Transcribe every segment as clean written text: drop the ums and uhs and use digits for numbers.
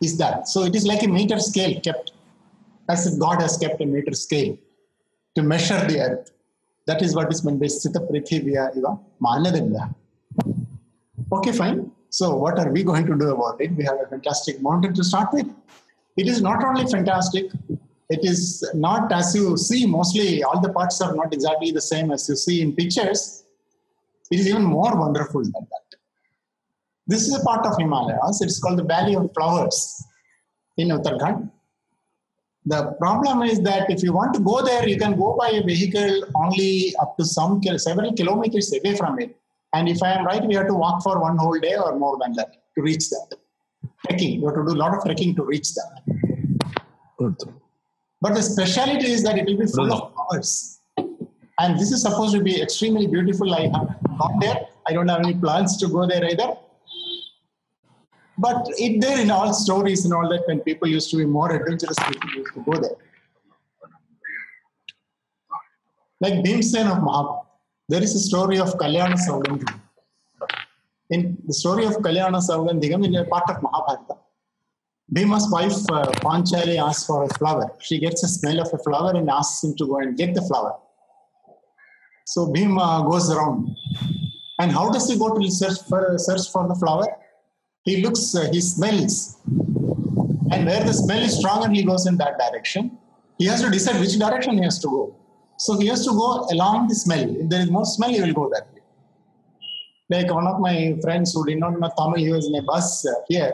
is that. So it is like a meter scale kept, as if God has kept a meter scale to measure the earth. That is what is meant by Sthita Prithivya Iva Manadinda. Okay, fine. So what are we going to do about it? We have a fantastic mountain to start with. It is not only fantastic, it is not, as you see, mostly all the parts are not exactly the same as you see in pictures. It is even more wonderful than that. This is a part of Himalayas. It's called the Valley of Flowers in Uttarakhand. The problem is that if you want to go there, you can go by a vehicle only up to several kilometers away from it. And if I am right, we have to walk for one whole day or more than that to reach that. Trekking, you have to do a lot of trekking to reach that. Good. But the speciality is that it will be full of flowers. And this is supposed to be extremely beautiful. I have gone there. I don't have any plans to go there either. But it there in all stories and all that, when people used to be more adventurous, people used to go there. Like Bhimsen of Mahabharata. There is a story of Kalyana Saugandhigam. In the story of Kalyana Saugandhigam, in a part of Mahabharata, Bhima's wife Panchali asks for a flower. She gets a smell of a flower and asks him to go and get the flower. So Bhima goes around. And how does he go to search for the flower? He looks, he smells. And where the smell is stronger, he goes in that direction. He has to decide which direction he has to go. So he has to go along the smell. If there is more smell, he will go that way. Like one of my friends who did not know Tamil, he was in a bus here.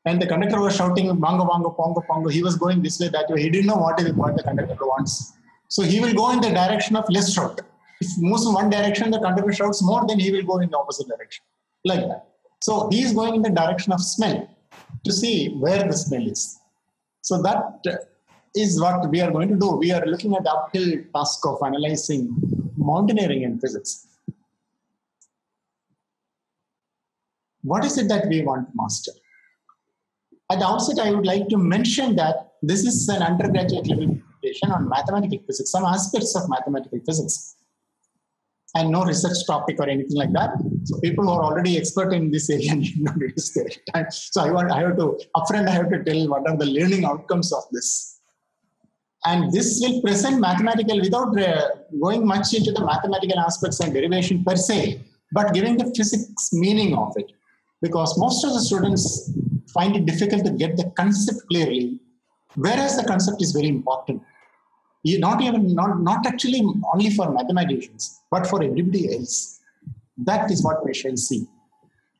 And the conductor was shouting, "Bango, bango, pongo, pongo." He was going this way, that way. He didn't know what the conductor wants. So he will go in the direction of less shout. If he moves in one direction, the conductor shouts more, then he will go in the opposite direction. Like that. So he is going in the direction of smell to see where the smell is. So that is what we are going to do. We are looking at the uphill task of analyzing mountaineering and physics. What is it that we want to master? At the outset, I would like to mention that this is an undergraduate level presentation on mathematical physics, some aspects of mathematical physics, and no research topic or anything like that. So people who are already expert in this area need not waste their time. So I have to tell what are the learning outcomes of this. And this will present mathematical without going much into the mathematical aspects and derivation per se, but giving the physics meaning of it. Because most of the students find it difficult to get the concept clearly, whereas the concept is very important. Not actually only for mathematicians, but for everybody else. That is what we shall see.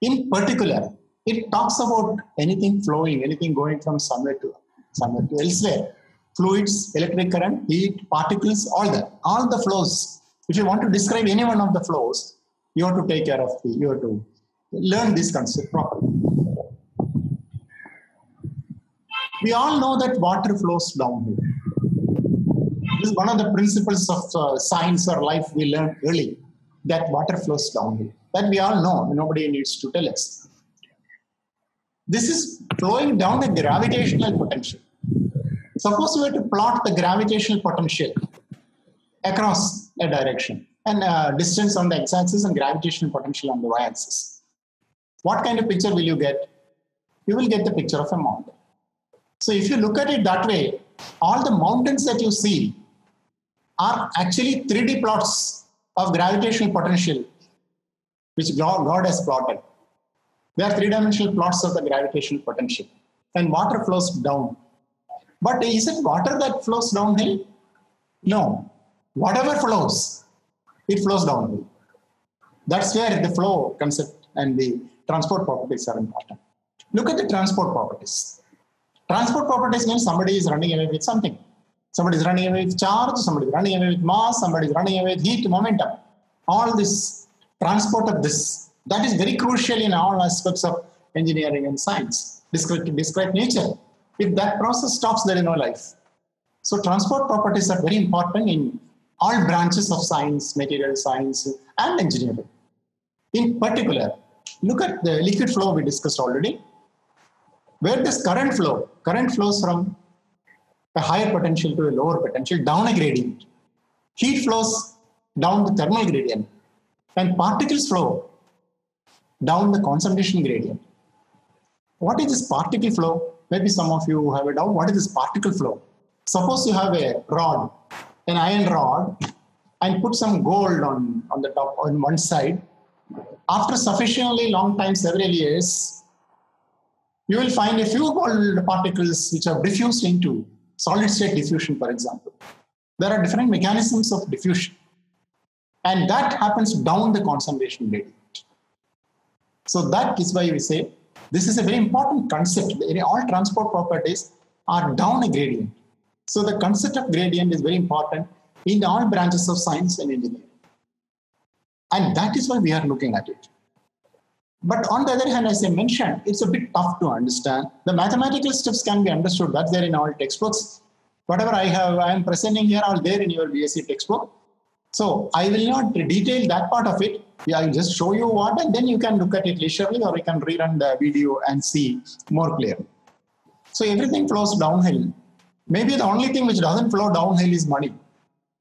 In particular, it talks about anything flowing, anything going from somewhere to elsewhere. Fluids, electric current, heat, particles, all that. All the flows. If you want to describe any one of the flows, you have to take care of you have to learn this concept properly. We all know that water flows downhill. This is one of the principles of science or life we learned early, that water flows downhill. That we all know, nobody needs to tell us. This is flowing down the gravitational potential. Suppose we were to plot the gravitational potential across a direction and distance on the x-axis and gravitational potential on the y-axis. What kind of picture will you get? You will get the picture of a mountain. So if you look at it that way, all the mountains that you see are actually 3D plots of gravitational potential, which God has plotted. They are three-dimensional plots of the gravitational potential. And water flows down. But is it water that flows downhill? No. Whatever flows, it flows downhill. That's where the flow concept and the transport properties are important. Look at the transport properties. Transport properties means somebody is running away with something. Somebody is running away with charge, somebody is running away with mass, somebody is running away with heat, momentum. All this transport of this, that is very crucial in all aspects of engineering and science. Describe nature. If that process stops, there is no life. So transport properties are very important in all branches of science, material science, and engineering. In particular, look at the liquid flow we discussed already. Where does current flow? Current flows from a higher potential to a lower potential down a gradient. Heat flows down the thermal gradient. And particles flow down the concentration gradient. What is this particle flow? maybe some of you have a doubt, what is this particle flow? Suppose you have a rod, an iron rod, and put some gold on the top, on one side. After sufficiently long time, several years, you will find a few gold particles which have diffused into solid state diffusion, for example. There are different mechanisms of diffusion. And that happens down the concentration gradient. So that is why we say this is a very important concept. All transport properties are down a gradient. So the concept of gradient is very important in all branches of science and engineering. And that is why we are looking at it. But on the other hand, as I mentioned, it's a bit tough to understand. The mathematical steps can be understood. That's there in all textbooks. Whatever I am presenting here, all there in your BSc textbook. So I will not detail that part of it. I will just show you what, and then you can look at it leisurely, or you can rerun the video and see more clearly. So everything flows downhill. Maybe the only thing which doesn't flow downhill is money.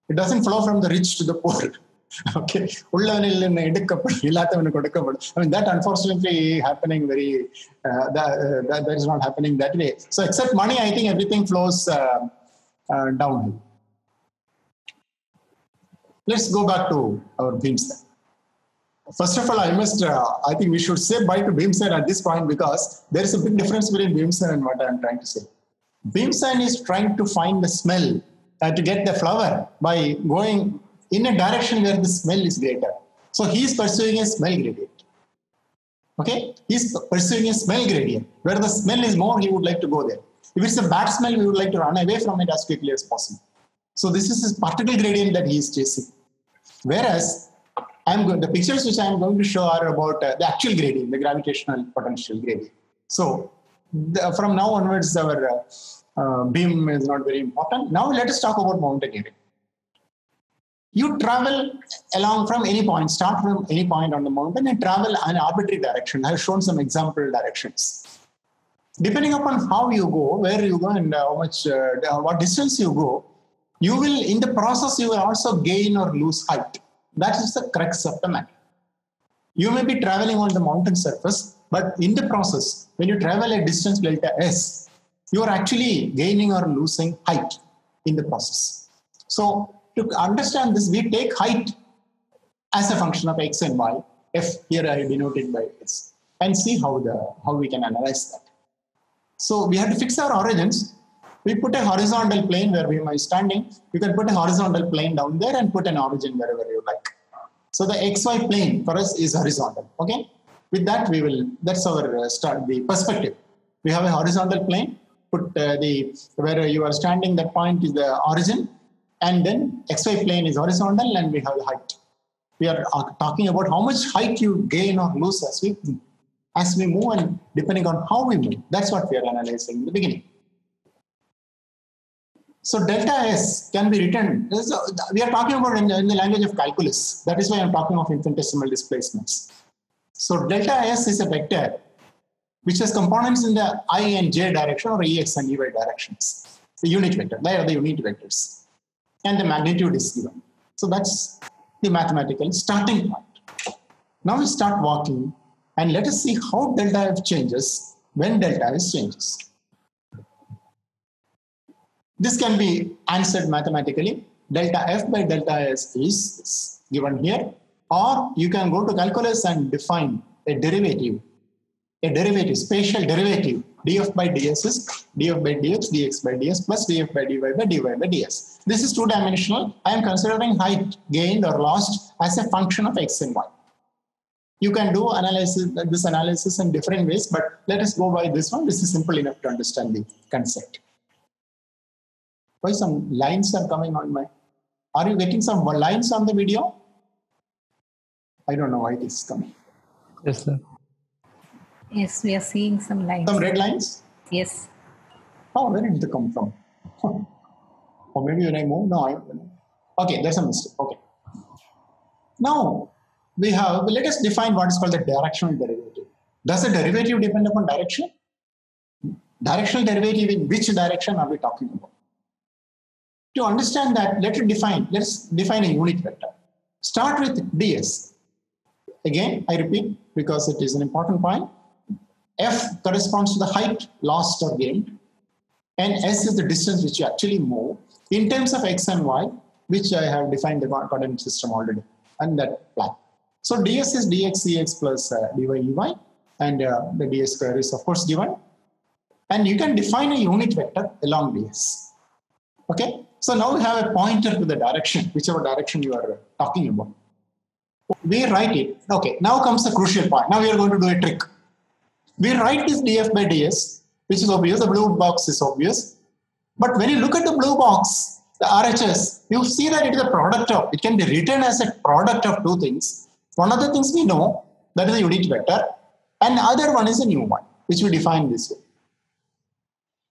It doesn't flow from the rich to the poor. Okay. I mean, that unfortunately happening very, that is not happening that way. So except money, I think everything flows downhill. Let's go back to our beamspan. First of all, I think we should say bye to beamspan at this point, because there is a big difference between beamspan and what I am trying to say. Beamspan is trying to find the smell to get the flower by going in a direction where the smell is greater. So he is pursuing a smell gradient. Okay? He is pursuing a smell gradient. Where the smell is more, he would like to go there. If it's a bad smell, we would like to run away from it as quickly as possible. So this is his particle gradient that he is chasing. Whereas the pictures which I am going to show are about the actual gradient, the gravitational potential gradient. So from now onwards, our beam is not very important. Now let us talk about mountaineering. You travel along from any point, start from any point on the mountain and travel an arbitrary direction. I have shown some example directions. Depending upon how you go, where you go, and what distance you go, you will, in the process, you will also gain or lose height. That is the crux of the matter. You may be traveling on the mountain surface, but in the process, when you travel a distance delta S, you are actually gaining or losing height in the process. So to understand this, we take height as a function of x and y, f here I denoted by s, and see how we can analyze that. So we have to fix our origins. We put a horizontal plane where we are standing. You can put a horizontal plane down there and put an origin wherever you like. So the xy plane for us is horizontal. Okay. With that, that's our the perspective. We have a horizontal plane. Put where you are standing, that point is the origin. And then xy plane is horizontal, and we have the height. We are talking about how much height you gain or lose as we move, and depending on how we move. That's what we are analyzing in the beginning. So delta S can be written. We are talking about in the language of calculus. That is why I'm talking of infinitesimal displacements. So delta S is a vector which has components in the I and j direction, or Ex and Ey directions. The unit vector. They are the unit vectors. And the magnitude is given. So that's the mathematical starting point. Now we start walking, and let us see how delta F changes when delta S changes. This can be answered mathematically. Delta F by delta S is given here. Or you can go to calculus and define a derivative, spatial derivative. df by ds is df by dx, dx by ds plus df by dy by dy by ds. This is two-dimensional. I am considering height gained or lost as a function of x and y. You can do this analysis in different ways, but let us go by this one. This is simple enough to understand the concept. Why some lines are coming on my... Are you getting some lines on the video? I don't know why it is coming. Yes, sir. Yes, we are seeing some lines. Some red lines? Yes. Oh, where did they come from? Or maybe when I move? No, okay, there's a mistake. Okay. Now, let us define what is called the directional derivative. Does the derivative depend upon direction? Directional derivative, in which direction are we talking about? To understand that, let's define a unit vector. Start with ds. Again, I repeat, because it is an important point. F corresponds to the height lost or gained, and S is the distance which you actually move in terms of X and Y, which I have defined the coordinate system already and that plan. So ds is dx cx plus dy ey, and the ds square is of course given. And you can define a unit vector along ds. Okay, so now we have a pointer to the direction, whichever direction you are talking about. We write it. Okay, now comes the crucial point. Now we are going to do a trick. We write this df by ds, which is obvious. The blue box is obvious. But when you look at the blue box, the RHS, you see that it is a product of, it can be written as a product of two things. One of the things we know, that is a unit vector, and the other one is a new one, which we define this way.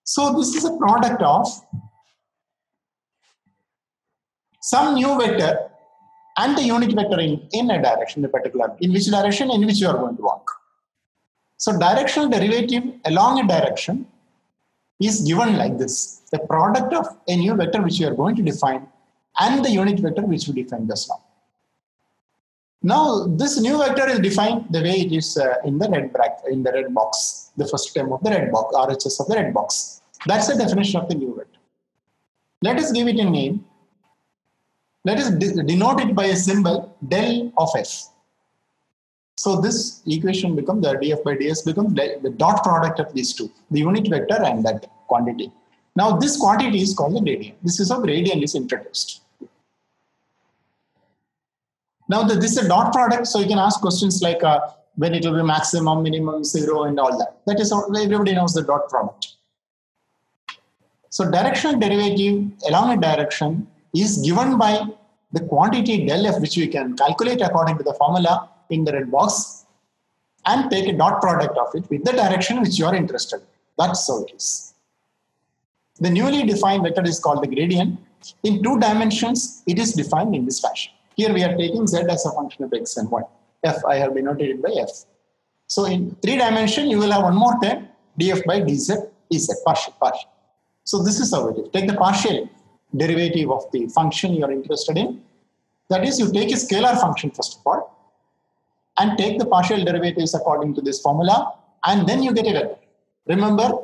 So this is a product of some new vector and the unit vector in a direction, in particular, in which direction in which you are going to walk. So directional derivative along a direction is given like this: the product of a new vector which you are going to define and the unit vector which we defined just now. Now this new vector is defined the way it is in the red bracket, in the red box, the first term of the red box, RHS of the red box. That's the definition of the new vector. Let us give it a name. Let us denote it by a symbol del of f. So this equation becomes, the df by ds becomes the dot product of these two, the unit vector and that quantity. Now this quantity is called the gradient. This is how gradient is introduced. Now this is a dot product, so you can ask questions like when it will be maximum, minimum, zero, and all that. That is how everybody knows the dot product. So directional derivative along a direction is given by the quantity del f, which we can calculate according to the formula in the red box, and take a dot product of it with the direction which you are interested in. That's how it is. The newly defined vector is called the gradient. In 2 dimensions, it is defined in this fashion. Here we are taking z as a function of x and y. F, I have denoted it by f. So in 3 dimensions, you will have one more term, df by dz, ez, partial. So this is how it is. Take the partial derivative of the function you are interested in. That is, you take a scalar function first of all, and take the partial derivatives according to this formula, and then you get a vector. Remember,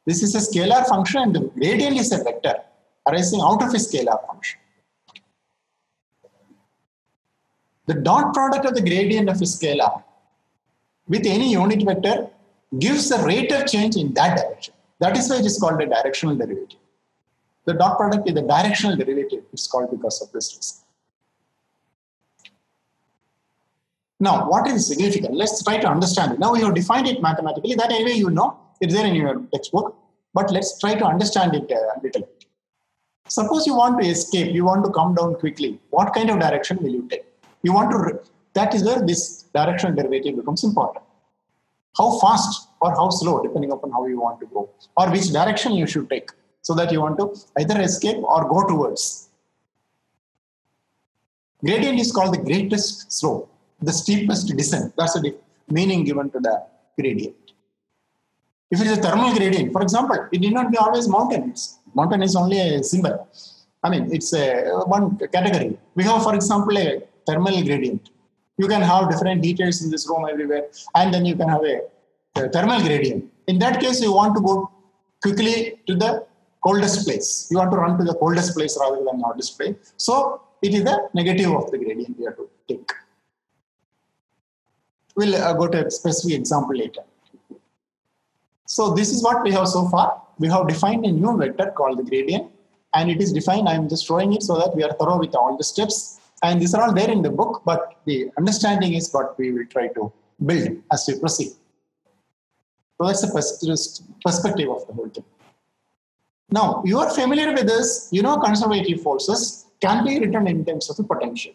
this is a scalar function and the gradient is a vector arising out of a scalar function. The dot product of the gradient of a scalar with any unit vector gives the rate of change in that direction. That is why it is called a directional derivative. The dot product is the directional derivative. It's called because of this reason. Now, what is significant? Let's try to understand it. Now we have defined it mathematically. That anyway you know, it's there in your textbook. But let's try to understand it a little bit. Suppose you want to escape, you want to come down quickly. What kind of direction will you take? You want to, that is where this directional derivative becomes important. How fast or how slow, depending upon how you want to go, or which direction you should take, so that you want to either escape or go towards. Gradient is called the greatest slope, the steepest descent. That's the meaning given to the gradient. If it is a thermal gradient, for example, it need not be always mountains. Mountain is only a symbol. I mean, it's one category. We have, for example, a thermal gradient. You can have different details in this room everywhere, and then you can have a thermal gradient. In that case, you want to go quickly to the coldest place. You want to run to the coldest place rather than the hottest place. So it is the negative of the gradient we have to take. We'll go to a specific example later. So this is what we have so far. We have defined a new vector called the gradient, and it is defined. I am just showing it so that we are thorough with all the steps. And these are all there in the book, but the understanding is what we will try to build as we proceed. So that's the perspective of the whole thing. Now, you are familiar with this. You know, conservative forces can be written in terms of a potential,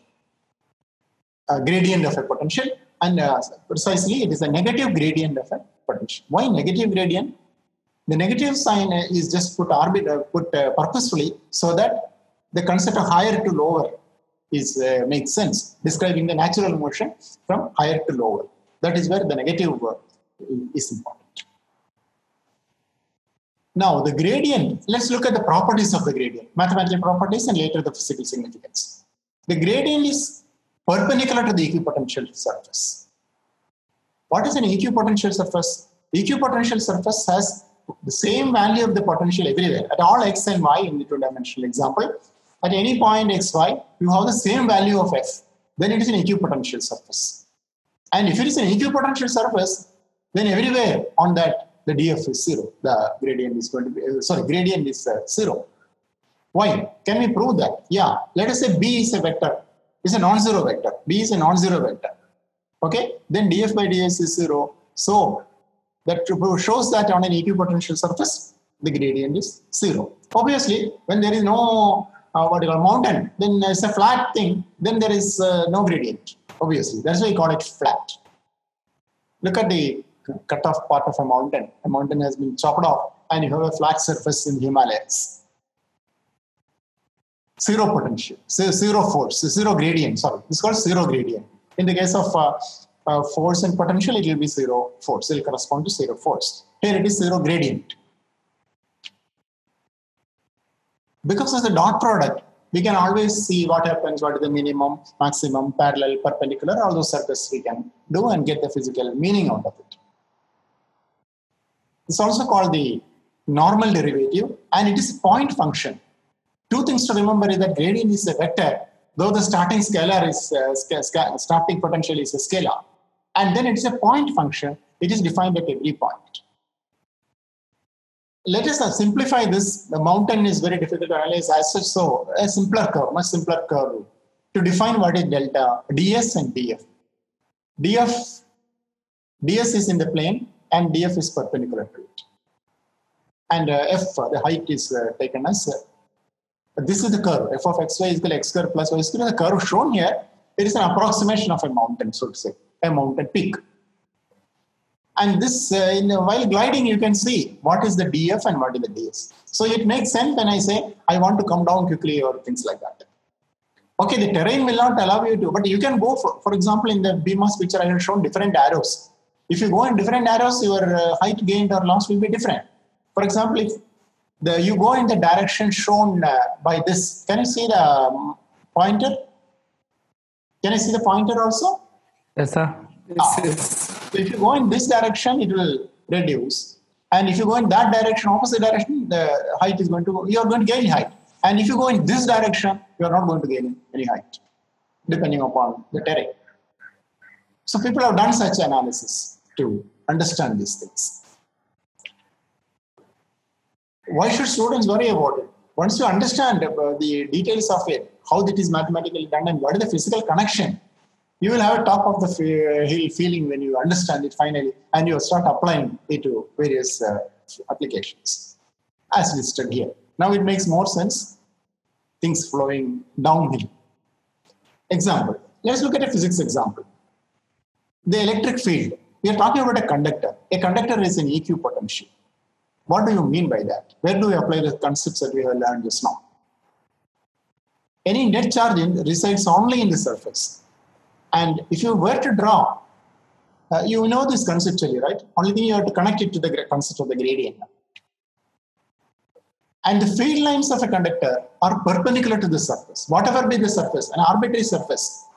a gradient of a potential, and precisely it is a negative gradient of a potential. Why negative gradient? The negative sign is just put purposefully so that the concept of higher to lower is makes sense, describing the natural motion from higher to lower. That is where the negative is important. Now, the gradient, let's look at the properties of the gradient, mathematical properties and later the physical significance. The gradient is perpendicular to the equipotential surface. What is an equipotential surface? equipotential surface has the same value of the potential everywhere at all x and y in the two-dimensional example. At any point xy, you have the same value of f. Then it is an equipotential surface. And if it is an equipotential surface, then everywhere on that the df is 0. The gradient is going to be gradient is 0. Why? Can we prove that? Yeah. Let us say b is a vector. It's a non-zero vector. B is a non-zero vector. Okay. Then df by ds is 0. So that shows that on an equipotential surface, the gradient is 0. Obviously, when there is no mountain, then it's a flat thing, then there is no gradient. Obviously, that's why we call it flat. Look at the cut off part of a mountain. A mountain has been chopped off, and you have a flat surface in Himalayas. 0 potential, 0 force, 0 gradient. Sorry, it's called 0 gradient. In the case of force and potential, it will be 0 force. It will correspond to 0 force. Here it is 0 gradient. Because of the dot product, we can always see what happens, what is the minimum, maximum, parallel, perpendicular, all those surfaces we can do and get the physical meaning out of it. It's also called the normal derivative, and it is a point function. Two things to remember is that gradient is a vector, though the starting scalar is starting potential is a scalar. And then it is a point function. It is defined at every point. Let us simplify this. The mountain is very difficult to analyze as such. So a simpler curve, much simpler curve to define what is delta, ds and df. ds is in the plane and df is perpendicular to it. And f, the height is taken as, this is the curve. F of xy is equal to x square plus y square. The curve shown here, it is an approximation of a mountain, so to say, a mountain peak. And this, while gliding, you can see what is the df and what is the ds. So it makes sense when I say, I want to come down quickly or things like that. Okay, the terrain will not allow you to, but you can go, for example, in the BMOS picture, I have shown different arrows. If you go in different arrows, your height gained or lost will be different. For example, if you go in the direction shown by this, can you see the pointer? Can you see the pointer also? Yes, sir. Yes. So if you go in this direction, it will reduce. And if you go in that direction, opposite direction, the height is you are going to gain height. And if you go in this direction, you are not going to gain any height, depending upon the terrain. So people have done such analysis to understand these things. Why should students worry about it? Once you understand the details of it, how it is mathematically done and what is the physical connection, you will have a top of the hill feeling when you understand it finally, and you start applying it to various applications, as listed here. Now it makes more sense, things flowing downhill. Example, let's look at a physics example. The electric field, we are talking about a conductor. A conductor is an equipotential. What do you mean by that? Where do we apply the concepts that we have learned just now? Any net charge resides only in the surface. And if you were to draw, you know this conceptually, right? Only thing you have to connect it to the concept of the gradient. And the field lines of a conductor are perpendicular to the surface. Whatever be the surface, an arbitrary surface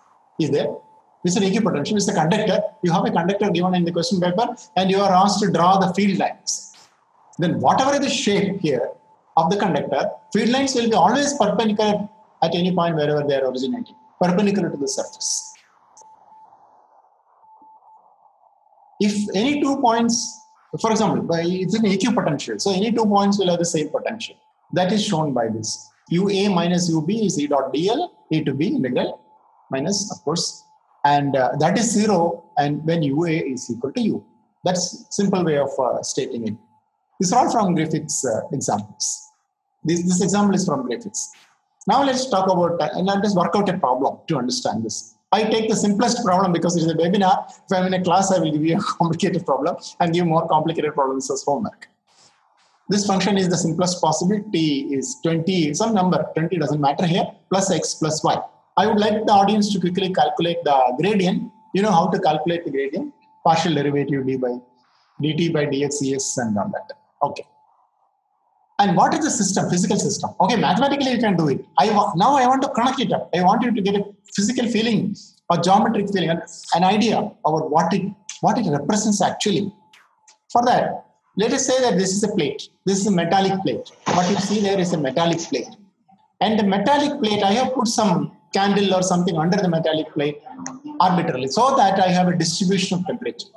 is there. This is an equipotential. It's a conductor. You have a conductor given in the question paper, and you are asked to draw the field lines. Then whatever is the shape here of the conductor, field lines will be always perpendicular at any point wherever they are originating, perpendicular to the surface. If any 2 points, for example, it's an equipotential, so any 2 points will have the same potential. That is shown by this. UA minus UB is E dot DL, A to B integral, minus, of course, and that is 0, and when UA is equal to U. That's simple way of stating it. These are all from Griffiths examples. This example is from Griffiths. Now let's talk about, and let us work out a problem to understand this. I take the simplest problem because it is a webinar. If I'm in a class, I will give you a complicated problem and give more complicated problems as homework. This function is the simplest possible. T is 20, some number, 20 doesn't matter here, plus x plus y. I would like the audience to quickly calculate the gradient. You know how to calculate the gradient? Partial derivative dt by dx es and all that. Okay. And what is the system, physical system? Okay, mathematically you can do it. Now I want to connect it up. I want you to get a physical feeling or geometric feeling, an idea about what it represents actually. For that, let us say that this is a plate. This is a metallic plate. What you see there is a metallic plate. And the metallic plate, I have put some candle or something under the metallic plate arbitrarily so that I have a distribution of temperature.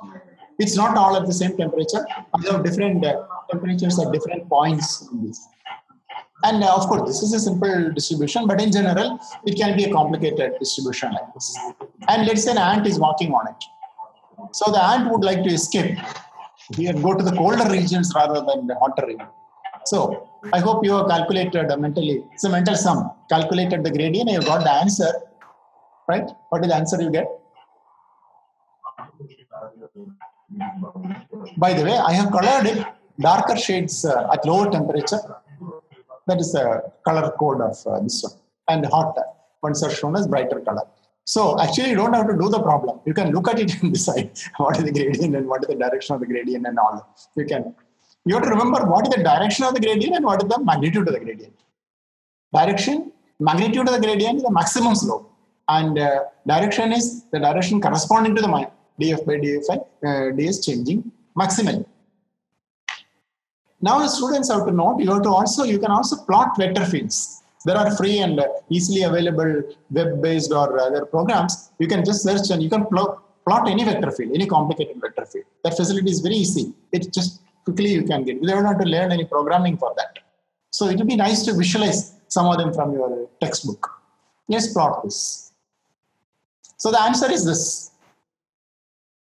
It's not all at the same temperature. I have different temperatures at different points in this. And of course, this is a simple distribution, but in general, it can be a complicated distribution like this. And let's say an ant is walking on it. So the ant would like to escape here, go to the colder regions rather than the hotter region. So I hope you have calculated mentally, it's a mental sum, calculated the gradient, and you got the answer, right? What is the answer you get? By the way, I have colored it darker shades at lower temperature. That is the color code of this one. And hot ones are shown as brighter color. So actually, you don't have to do the problem. You can look at it and decide what is the gradient and what is the direction of the gradient and all. You have to remember what is the direction of the gradient and what is the magnitude of the gradient. Direction, magnitude of the gradient is the maximum slope. And direction is the direction corresponding to the df by dfi, d is changing maximally. Now the students have to note, you can also plot vector fields. There are free and easily available web-based or other programs. You can just search and you can plot any vector field, any complicated vector field. That facility is very easy. It just quickly you can get. You don't have to learn any programming for that. So it will be nice to visualize some of them from your textbook. Let's plot this. So the answer is this.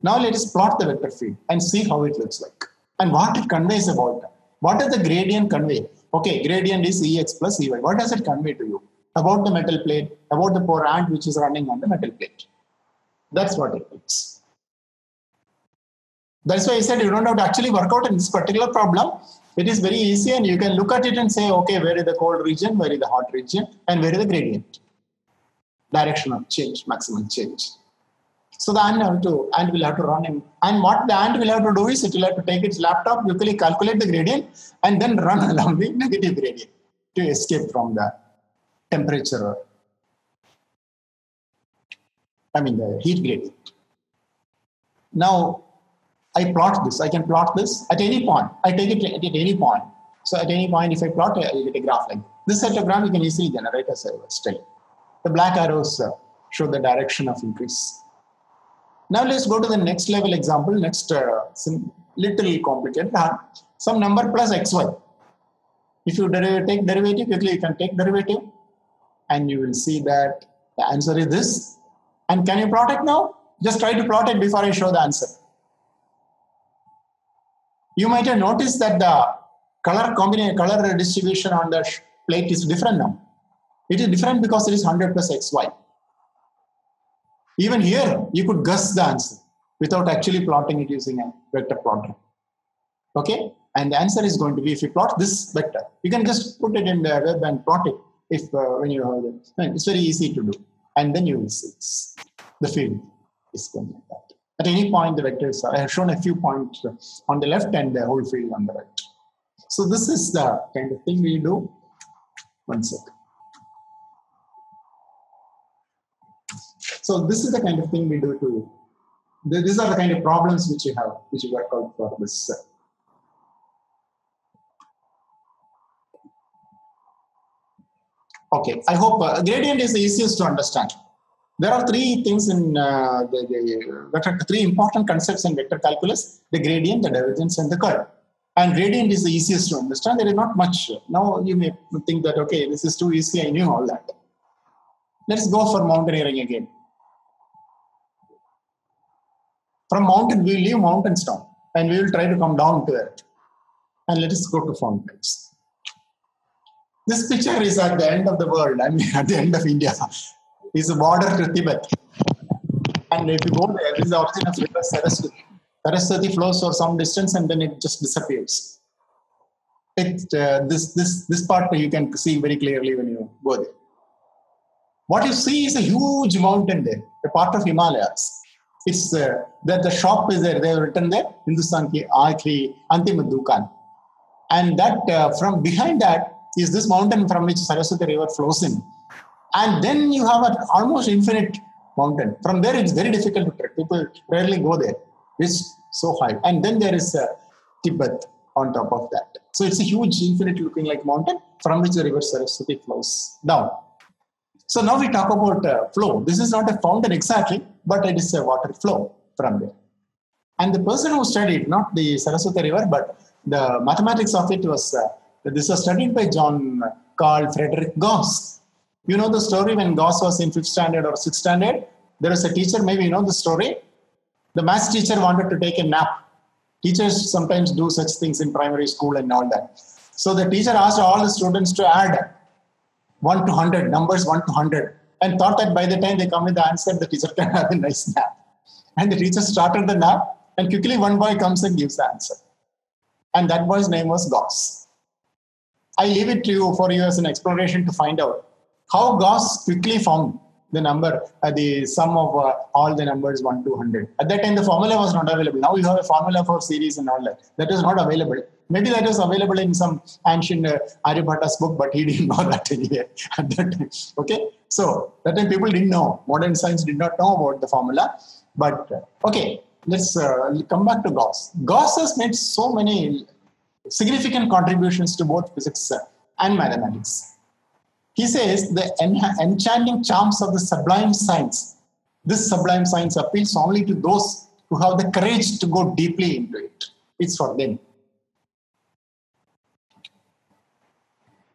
Now let us plot the vector field and see how it looks like and what it conveys about. What does the gradient convey? Okay, gradient is Ex plus Ey. What does it convey to you? About the metal plate, about the poor ant which is running on the metal plate. That's what it means. That's why I said you don't have to actually work out in this particular problem. It is very easy and you can look at it and say, okay, where is the cold region, where is the hot region, and where is the gradient? Direction of change, maximum change. So the ant will have to run in. And what the ant will have to do is it will have to take its laptop, quickly calculate the gradient, and then run along the negative gradient to escape from the temperature. The heat gradient. Now, I plot this. I can plot this at any point. I take it at any point. So at any point, if I plot it, I get a graph like this. Set of graph you can easily generate as I was telling. The black arrows show the direction of increase. Now let's go to the next level example. Next, little complicated. Some number plus xy. If you take derivative, quickly you can take derivative, and you will see that the answer is this. And can you plot it now? Just try to plot it before I show the answer. You might have noticed that the color distribution on the plate is different now. It is different because it is 100 plus xy. Even here, you could guess the answer without actually plotting it using a vector plotter. Okay? And the answer is going to be, if you plot this vector, you can just put it in the web and plot it when you have it. It's very easy to do. And then you will see this. The field is going like that. At any point, the vectors I have shown a few points on the left and the whole field on the right. So this is the kind of thing we do. One second. So this is the kind of thing we do to, these are the kind of problems which you work out for this. Okay, I hope gradient is the easiest to understand. There are three things in three important concepts in vector calculus: the gradient, the divergence, and the curl. And gradient is the easiest to understand. There is not much. Now you may think that, okay, this is too easy, I knew all that. Let's go for mountaineering again. From mountain, we leave mountains down and we will try to come down to earth. And let us go to fountains. This picture is at the end of the world, at the end of India. It's a border to Tibet. And if you go there, this is the origin of river Saraswati. Saraswati flows for some distance and then it just disappears. This part you can see very clearly when you go there. What you see is a huge mountain there, a part of Himalayas. It's that the shop is there. They have written there, Hindustan ki Aakhri Antim Dukan. And that from behind that is this mountain from which Saraswati river flows in. And then you have an almost infinite mountain. From there, it's very difficult to trek. People rarely go there. It's so high. And then there is Tibet on top of that. So it's a huge, infinite looking like mountain from which the river Saraswati flows down. So now we talk about flow. This is not a fountain exactly, but it is a water flow from there. And the person who studied, not the Saraswati river, but the mathematics of it was, this was studied by John Carl Friedrich Gauss. You know the story when Gauss was in 5th standard or 6th standard, there was a teacher, maybe you know the story. The maths teacher wanted to take a nap. Teachers sometimes do such things in primary school and all that. So the teacher asked all the students to add 1 to 100, numbers 1 to 100, and thought that by the time they come with the answer, the teacher can have a nice nap. And the teacher started the nap, and quickly one boy comes and gives the answer. And that boy's name was Gauss. I leave it to you for you as an exploration to find out how Gauss quickly found the number, the sum of all the numbers 1 to 100. At that time, the formula was not available. Now you have a formula for series and all that. That is not available. Maybe that was available in some ancient Aryabhata's book, but he didn't know that anyway at that time. Okay, so that time people didn't know. Modern science did not know about the formula. But okay, let's come back to Gauss. Gauss has made so many significant contributions to both physics and mathematics. He says the enchanting charms of the sublime science. This sublime science appeals only to those who have the courage to go deeply into it. It's for them.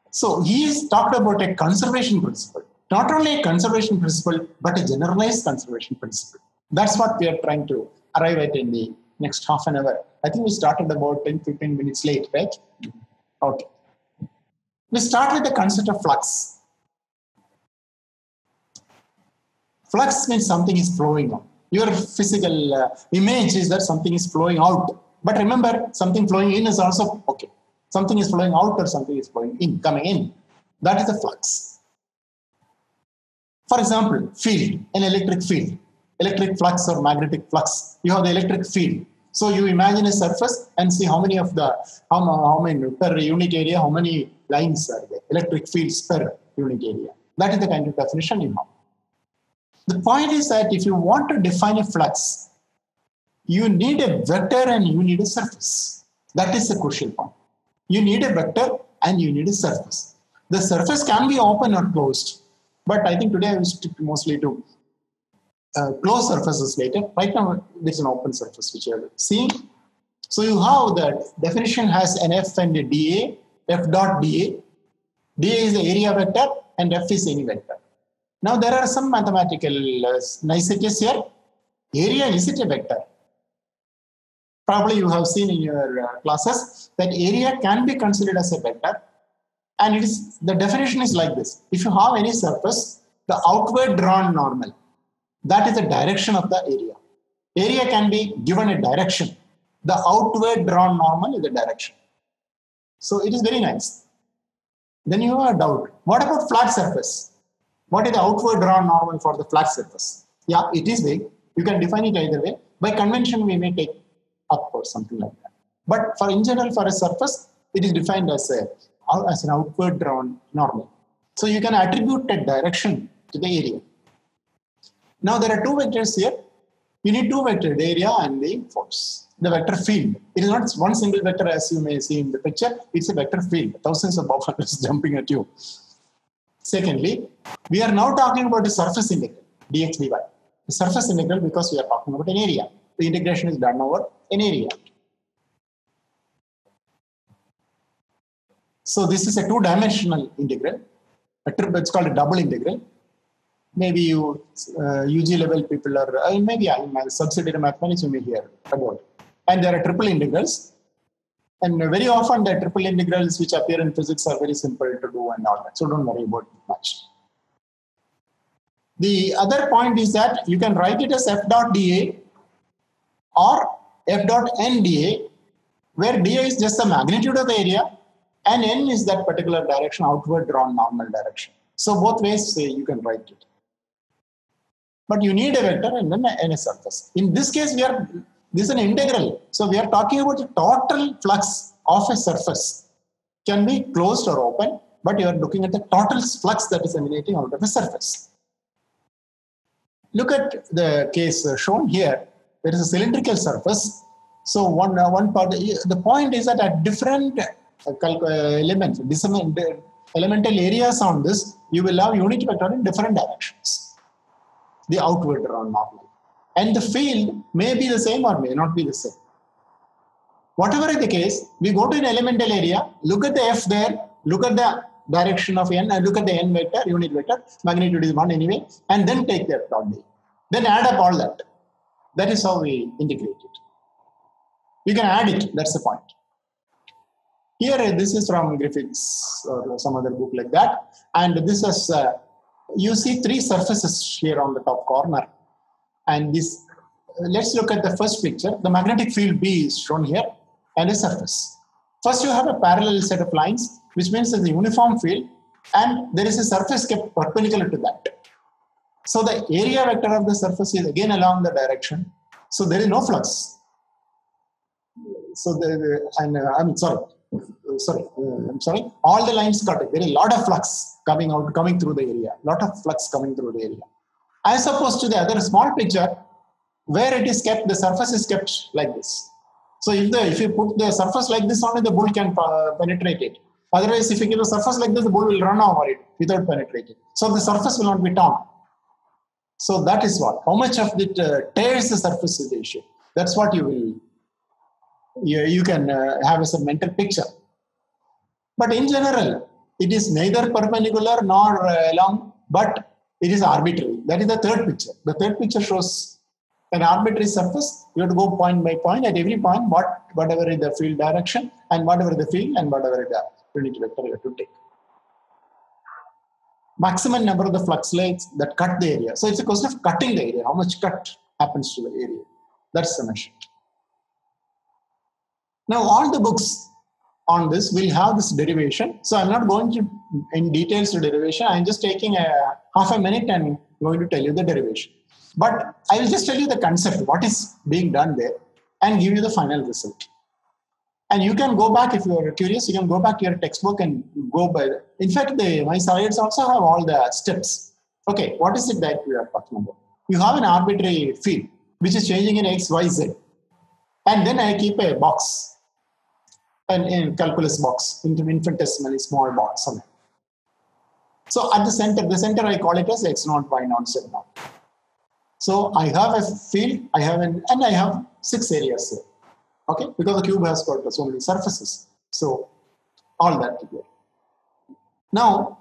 So he has talked about a conservation principle. Not only a conservation principle, but a generalized conservation principle. That's what we are trying to arrive at in the next half an hour. I think we started about 10-15 minutes late, right? Okay. We start with the concept of flux. Flux means something is flowing on. Your physical image is that something is flowing out. But remember, something flowing in is also okay. Something is flowing out or something is flowing in, coming in. That is the flux. For example, field, an electric field, electric flux or magnetic flux. You have the electric field. So you imagine a surface and see how many of the, how many per unit area, how many lines are there, electric fields per unit area. That is the kind of definition you have. The point is that if you want to define a flux, you need a vector and you need a surface. That is the crucial point. You need a vector and you need a surface. The surface can be open or closed, but I think today I will stick mostly to closed surfaces later. Right now, there's an open surface which you are seeing. So you have the definition has an F and a dA, F dot dA. dA is the area vector and F is any vector. Now there are some mathematical niceties here. Area, is it a vector? Probably you have seen in your classes that area can be considered as a vector. And it is, the definition is like this. If you have any surface, the outward drawn normal, that is the direction of the area. Area can be given a direction. The outward drawn normal is the direction. So it is very nice. Then you have a doubt. What about flat surface? What is the outward drawn normal for the flat surface? Yeah, it is vague. You can define it either way. By convention, we may take up or something like that. But for in general, for a surface, it is defined as an outward drawn normal. So you can attribute a direction to the area. Now there are two vectors here. You need two vectors, the area and the force. The vector field. It is not one single vector as you may see in the picture. It's a vector field. Thousands of buffers jumping at you. Secondly, we are now talking about the surface integral, dx dy. The surface integral because we are talking about an area. The integration is done over an area. So this is a two-dimensional integral. It's called a double integral. Maybe you UG level people are, maybe in my subsidiary mathematics you may hear about it. And there are triple integrals. And very often the triple integrals which appear in physics are very simple to do and all that. So don't worry about it much. The other point is that you can write it as F dot dA or F dot n dA, where dA is just the magnitude of the area and n is that particular direction, outward drawn normal direction. So both ways you can write it. But you need a vector and then a surface. In this case, this is an integral. So we are talking about the total flux of a surface. Can be closed or open, but you are looking at the total flux that is emanating out of a surface. Look at the case shown here. There is a cylindrical surface. So one part, the point is that at different elements, elemental areas on this, you will have unit vector in different directions. The outward run normally. And the field may be the same or may not be the same. Whatever is the case, we go to an elemental area, look at the F there, look at the direction of n, and look at the n vector, unit vector, magnitude is 1 anyway, and then take that dot d. Then add up all that. That is how we integrate it. You can add it, that's the point. Here, this is from Griffiths or some other book like that. And this is, you see 3 surfaces here on the top corner. And this, let's look at the first picture. The magnetic field B is shown here and a surface. First, you have a parallel set of lines, which means there's a uniform field and there is a surface kept perpendicular to that. So the area vector of the surface is again along the direction. So there is no flux. So I'm sorry. All the lines cut it. There is a lot of flux coming through the area. Lot of flux coming through the area. As opposed to the other small picture, where it is kept, the surface is kept like this. So if you put the surface like this only, the bull can penetrate it. Otherwise, if you give a surface like this, the bull will run over it without penetrating. So the surface will not be torn. So that is what. How much of it tears the surface is the issue. That's what you can have as a mental picture. But in general, it is neither perpendicular nor along, but it is arbitrary. That is the third picture. The third picture shows an arbitrary surface. You have to go point by point. At every point, whatever is the field direction and whatever the field and whatever is the unit vector you have to take. Maximum number of the flux lines that cut the area. So it's a question of cutting the area. How much cut happens to the area? That's the measure. Now all the books on this will have this derivation. So I'm not going to in details to derivation. I'm just taking a half a minute and going to tell you the derivation. But I will just tell you the concept, what is being done there, and give you the final result. And you can go back, if you are curious, you can go back to your textbook and go by the, in fact, my slides also have all the steps. Okay, what is it that we are talking about? You have an arbitrary field, which is changing in X, Y, Z. And then I keep a box, an calculus box, infinitesimally small box somewhere. So at the center I call it as X0, Y0, Z0. So I have a field, I have 6 areas here. Okay, because the cube has got so many surfaces. So all that together. Now,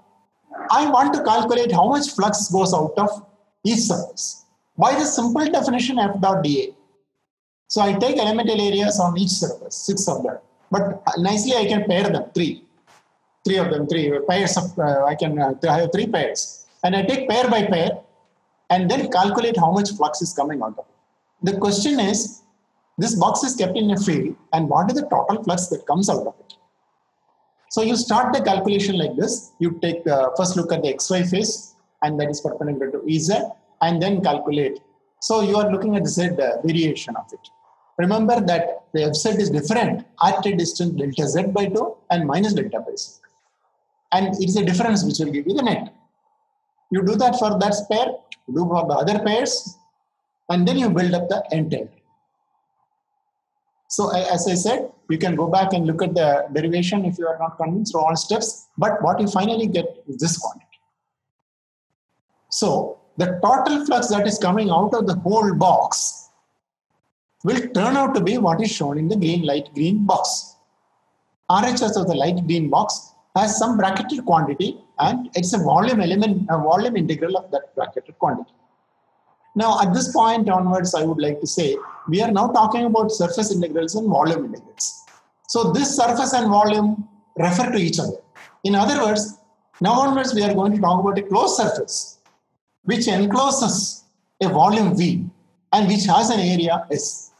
I want to calculate how much flux goes out of each surface by the simple definition F dot dA. So I take elemental areas on each surface, 6 of them. But nicely I can pair them, 3 pairs of, I have 3 pairs. And I take pair by pair and then calculate how much flux is coming out of it. The question is, this box is kept in a field, and what is the total flux that comes out of it? So you start the calculation like this. You take first look at the XY phase, and that is perpendicular to EZ, and then calculate. So you are looking at the Z variation of it. Remember that the FZ is different at a distance delta Z by 2 and minus delta by Z. And it's a difference which will give you the net. You do that for that pair, do for the other pairs, and then you build up the entire. So as I said, you can go back and look at the derivation if you are not convinced through all steps, but what you finally get is this quantity. So the total flux that is coming out of the whole box will turn out to be what is shown in the light green box. RHS of the light green box has some bracketed quantity, and it's a volume element, a volume integral of that bracketed quantity. Now, at this point onwards, I would like to say, we are now talking about surface integrals and volume integrals. So this surface and volume refer to each other. In other words, now onwards, we are going to talk about a closed surface, which encloses a volume V and which has an area S.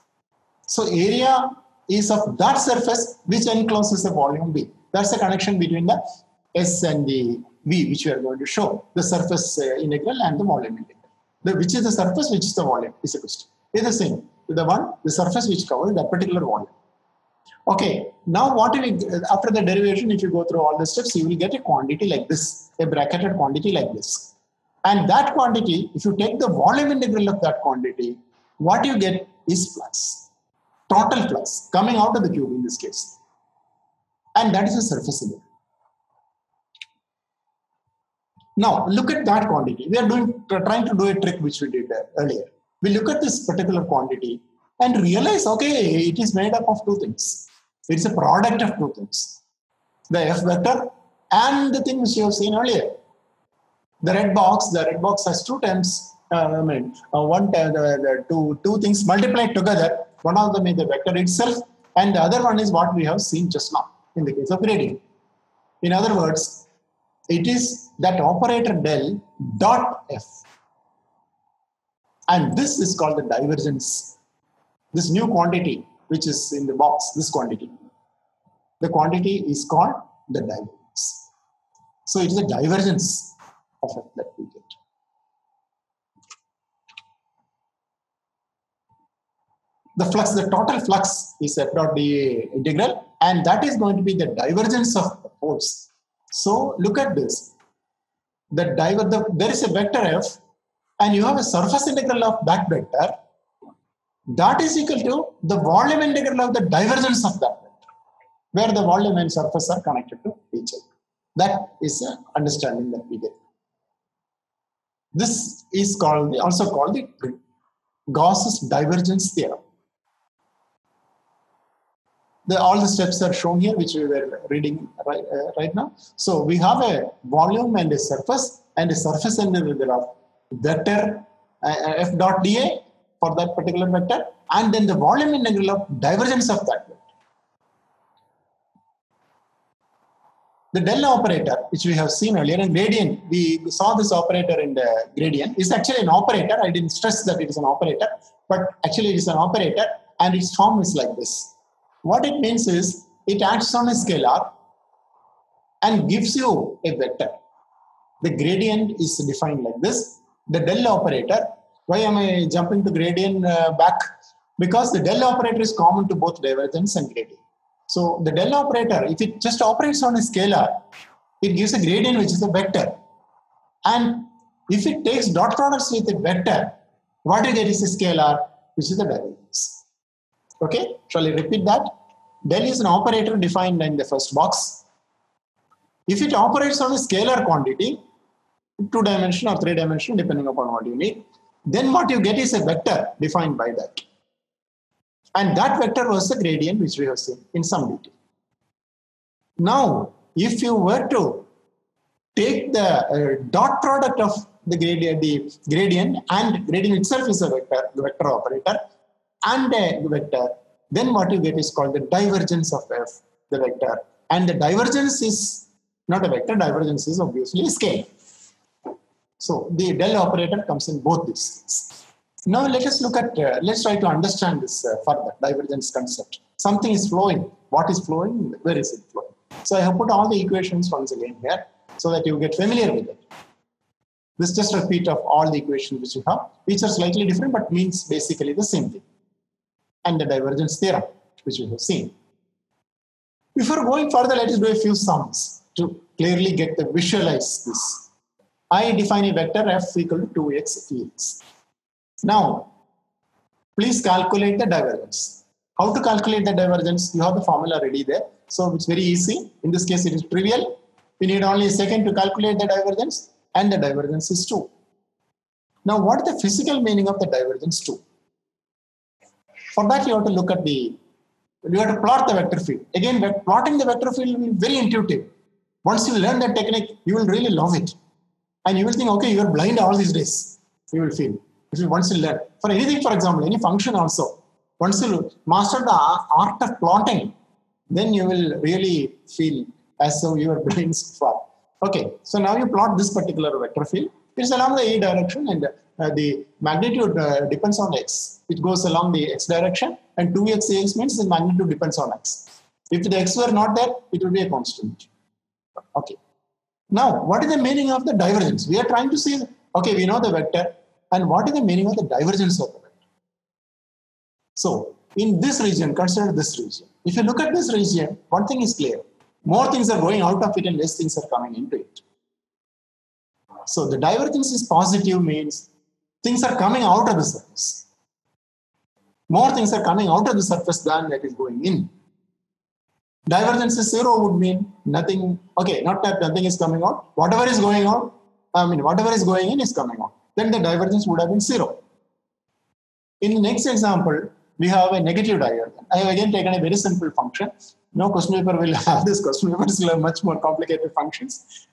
So area is of that surface which encloses a volume V. That's the connection between the S and the V, which we are going to show, the surface integral and the volume integral. Which is the surface, which is the volume, is a question. It's the same. The surface which covers that particular volume. Okay, now after the derivation, if you go through all the steps, you will get a quantity like this, a bracketed quantity like this. And that quantity, if you take the volume integral of that quantity, what you get is flux. total flux coming out of the cube in this case. And that is a surface area. Now, look at that quantity. We are trying to do a trick which we did earlier. We look at this particular quantity and realize, okay, it is made up of two things. It's a product of two things. The F vector and the thing which you have seen earlier. The red box has two terms, two things multiplied together. One of them is the vector itself, and the other one is what we have seen just now in the case of gradient. In other words, it is that operator del dot F. And this is called the divergence. This new quantity, which is in the box, this quantity. The quantity is called the divergence. So it is a divergence of F that we get. The flux, the total flux is F dot dA integral, and that is going to be the divergence of the force. So look at this. There is a vector F, and you have a surface integral of that vector. That is equal to the volume integral of the divergence of that vector, where the volume and surface are connected to each other. That is an understanding that we get. This is also called the Gauss's divergence theorem. All the steps are shown here, which we were reading right now. So we have a volume and a surface integral of vector F dot dA for that particular vector, and then the volume integral of divergence of that vector. The del operator, which we have seen earlier in gradient, we saw this operator in the gradient, is actually an operator. I didn't stress that it is an operator, but actually it is an operator, and its form is like this. What it means is, it acts on a scalar and gives you a vector. The gradient is defined like this. The del operator, why am I jumping to gradient back? Because the del operator is common to both divergence and gradient. So the del operator, if it just operates on a scalar, it gives a gradient which is a vector. And if it takes dot products with a vector, what you get is a scalar, which is the divergence. Okay, shall I repeat that? Del is an operator defined in the first box. If it operates on a scalar quantity, 2-dimensional or 3-dimensional, depending upon what you need, then what you get is a vector defined by that. And that vector was the gradient which we have seen in some detail. Now, if you were to take the dot product of the gradient and gradient itself is a vector, the vector operator, and a vector, then what you get is called the divergence of F, the vector. And the divergence is not a vector, divergence is obviously a scale. So the del operator comes in both these things. Now let us look at, let's try to understand this further, divergence concept. Something is flowing. What is flowing? Where is it flowing? So I have put all the equations once again here so that you get familiar with it. This is just a repeat of all the equations which you have, which are slightly different but means basically the same thing. And the divergence theorem, which we have seen. Before going further, let us do a few sums to clearly get the visualize this. I define a vector F equal to 2x Ex. Now, please calculate the divergence. How to calculate the divergence? You have the formula ready there. So it's very easy. In this case, it is trivial. We need only a second to calculate the divergence, and the divergence is 2. Now, what is the physical meaning of the divergence 2? For that, you have to look at you have to plot the vector field. Again, plotting the vector field will be very intuitive. Once you learn that technique, you will really love it. And you will think, okay, you are blind all these days. You will feel. Once you learn. For anything, for example, any function also, once you master the art of plotting, then you will really feel as though you are blind so far. Okay, so now you plot this particular vector field. It is along the a direction, and the magnitude depends on x. It goes along the x direction, and 2x Ax means the magnitude depends on x. If the x were not there, it would be a constant. Okay. Now, what is the meaning of the divergence? We are trying to see, okay, we know the vector, and what is the meaning of the divergence of the vector? So, in this region, consider this region. If you look at this region, one thing is clear. More things are going out of it and less things are coming into it. So, the divergence is positive means things are coming out of the surface. More things are coming out of the surface than that is going in. Divergence is 0 would mean nothing. Okay, not that nothing is coming out. Whatever is going out, whatever is going in is coming out. Then the divergence would have been 0. In the next example, we have a negative divergence. I have again taken a very simple function. No question paper will have this. Question papers will have much more complicated functions.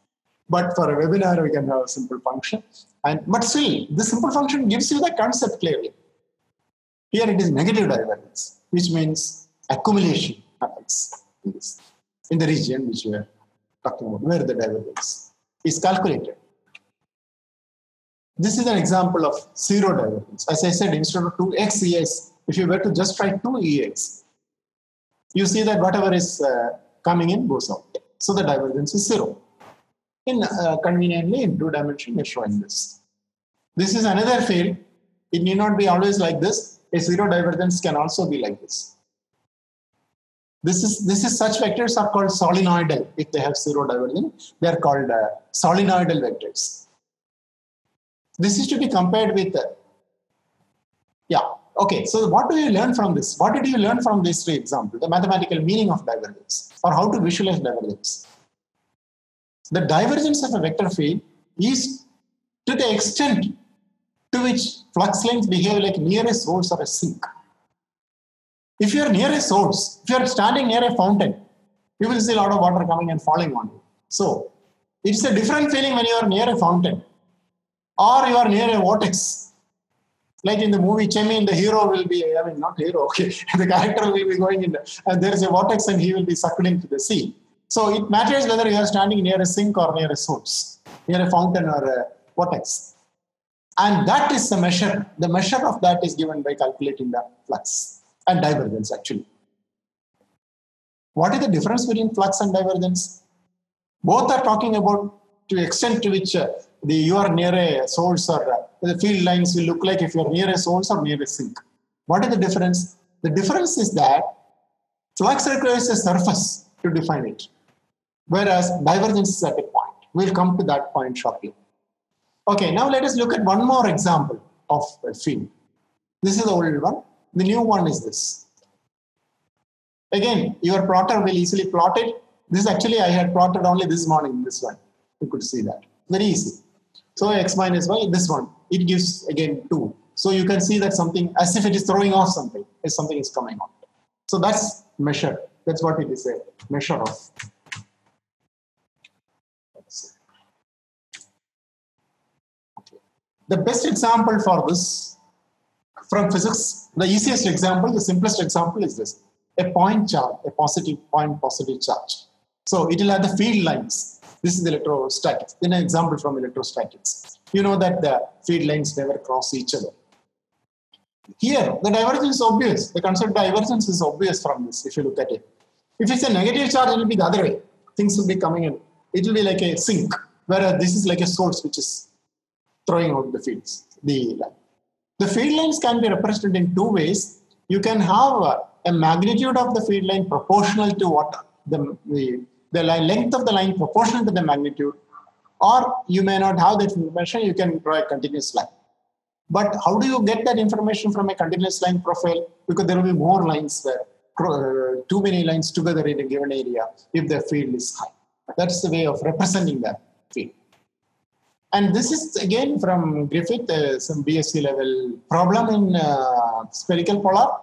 But for a webinar, we can have a simple function. But still, the simple function gives you the concept clearly. Here it is negative divergence, which means accumulation happens in the region which we are talking about, where the divergence is calculated. This is an example of 0 divergence. As I said, instead of 2x Ex, if you were to just write 2Ex, you see that whatever is coming in goes out. So the divergence is 0. Conveniently, in 2 dimension, we are showing this. This is another field. It need not be always like this. A 0 divergence can also be like this. This is such vectors are called solenoidal. If they have 0 divergence, they are called solenoidal vectors. This is to be compared with, okay. So what do you learn from this? What did you learn from these 3 examples? The mathematical meaning of divergence, or how to visualize divergence. The divergence of a vector field is to the extent to which flux lines behave like near a source or a sink. If you are near a source, if you are standing near a fountain, you will see a lot of water coming and falling on you. So it's a different feeling when you are near a fountain or you are near a vortex. Like in the movie Chemin, the hero will be, not hero, okay, the character will be going in, and there is a vortex and he will be sucked into the sea. So it matters whether you are standing near a sink or near a source, near a fountain or a vortex. And that is the measure. The measure of that is given by calculating the flux and divergence actually. What is the difference between flux and divergence? Both are talking about to the extent to which you are near a source, or the field lines will look like if you are near a source or near a sink. What is the difference? The difference is that flux requires a surface to define it, whereas divergence is at a point. We'll come to that point shortly. Okay, now let us look at one more example of a field. This is the old one. The new one is this. Again, your plotter will easily plot it. This actually I had plotted only this morning, this one. You could see that. Very easy. So x minus y, this one, it gives again 2. So you can see that something, as if it is throwing off something, if something is coming out. So that's measure. That's what it is a measure of. Okay. The best example for this from physics, the easiest example, the simplest example is this. A point charge, a positive charge. So it will have the field lines. This is electrostatics. Then an example from electrostatics. You know that the field lines never cross each other. Here, the divergence is obvious. The concept of divergence is obvious from this, if you look at it. If it's a negative charge, it will be the other way. Things will be coming in. It will be like a sink, whereas this is like a source which is throwing out the fields. The field lines can be represented in 2 ways. You can have a magnitude of the field line proportional to what the length of the line proportional to the magnitude, or you may not have that information, you can draw a continuous line. But how do you get that information from a continuous line profile? Because there will be more lines where too many lines together in a given area if the field is high. That's the way of representing the field. And this is again from Griffith, some BSc level problem in spherical polar.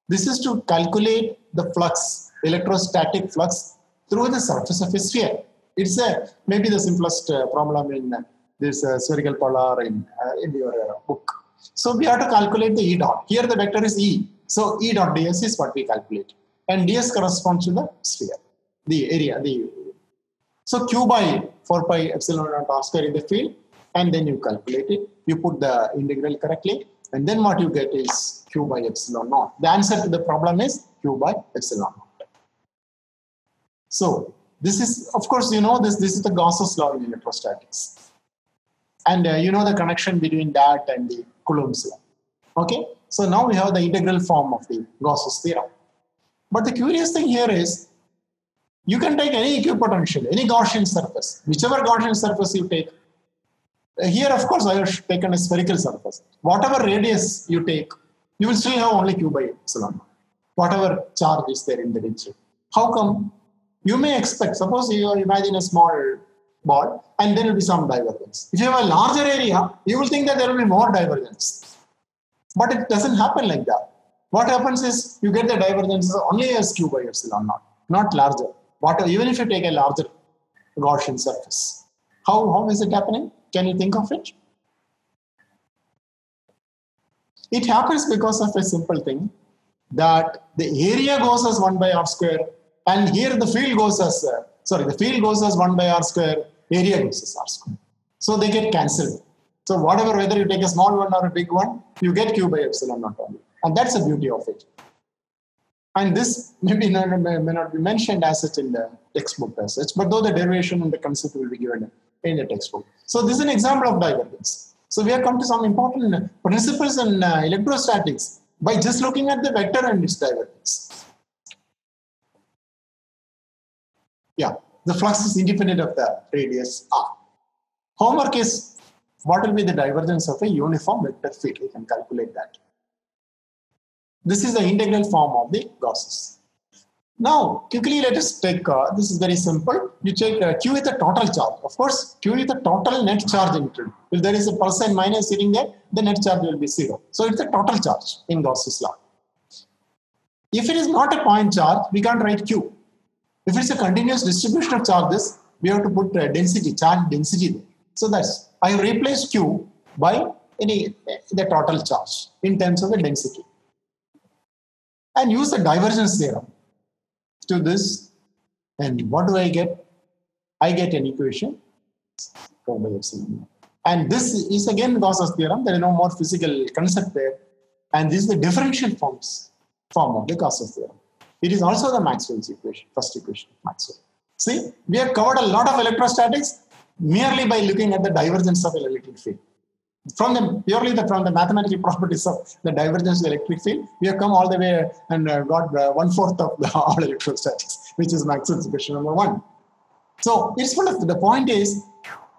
This is to calculate the flux, electrostatic flux through the surface of a sphere. It's maybe the simplest problem in this spherical polar in your book. So we have to calculate the E dot. Here the vector is E. So E dot ds is what we calculate. And ds corresponds to the sphere, the area. So q by 4 pi epsilon naught r square in the field, and then you calculate it. You put the integral correctly, and then what you get is q by epsilon naught. The answer to the problem is q by epsilon naught. So this is, of course, you know this is the Gauss's law in electrostatics. And you know the connection between that and the Coulomb's law. Okay, so now we have the integral form of the Gauss's theorem. But the curious thing here is, you can take any equipotential, any Gaussian surface, whichever Gaussian surface you take. Here, of course, I have taken a spherical surface. Whatever radius you take, you will still have only Q by epsilon naught, whatever charge is there in the region. How come? You may expect, suppose you imagine a small ball and there will be some divergence. If you have a larger area, you will think that there will be more divergence. But it doesn't happen like that. What happens is you get the divergence only as Q by epsilon naught, not larger. Even if you take a larger Gaussian surface. How is it happening? Can you think of it? It happens because of a simple thing, that the area goes as 1 by r square, and here the field goes as, the field goes as 1 by r square, area goes as r square. So they get cancelled. So whatever, whether you take a small one or a big one, you get Q by epsilon naught only. And that's the beauty of it. And this may not be mentioned as such in the textbook as such, but though the derivation and the concept will be given in the textbook. So this is an example of divergence. So we have come to some important principles in electrostatics by just looking at the vector and its divergence. Yeah, the flux is independent of the radius r. Homework is, what will be the divergence of a uniform vector field? You can calculate that. This is the integral form of the Gauss. Now, quickly let us take, this is very simple. You take Q with a total charge. Of course, Q with a total net charge included. If there is a plus and minus sitting there, the net charge will be 0. So it's a total charge in Gauss's law. If it is not a point charge, we can't write Q. If it's a continuous distribution of charges, we have to put density, charge density there. So that's, I have replaced Q by the total charge in terms of the density. And use the divergence theorem to this, and what do I get? I get an equation, and this is again Gauss's theorem. There is no more physical concept there, and this is the differential form of the Gauss's theorem. It is also the Maxwell's equation, first equation of Maxwell. See, we have covered a lot of electrostatics merely by looking at the divergence of an electric field. From the mathematical properties of the divergence of the electric field, we have come all the way and got 1/4 of all electrostatics, which is Maxwell's equation number 1. So it's full of, the point is,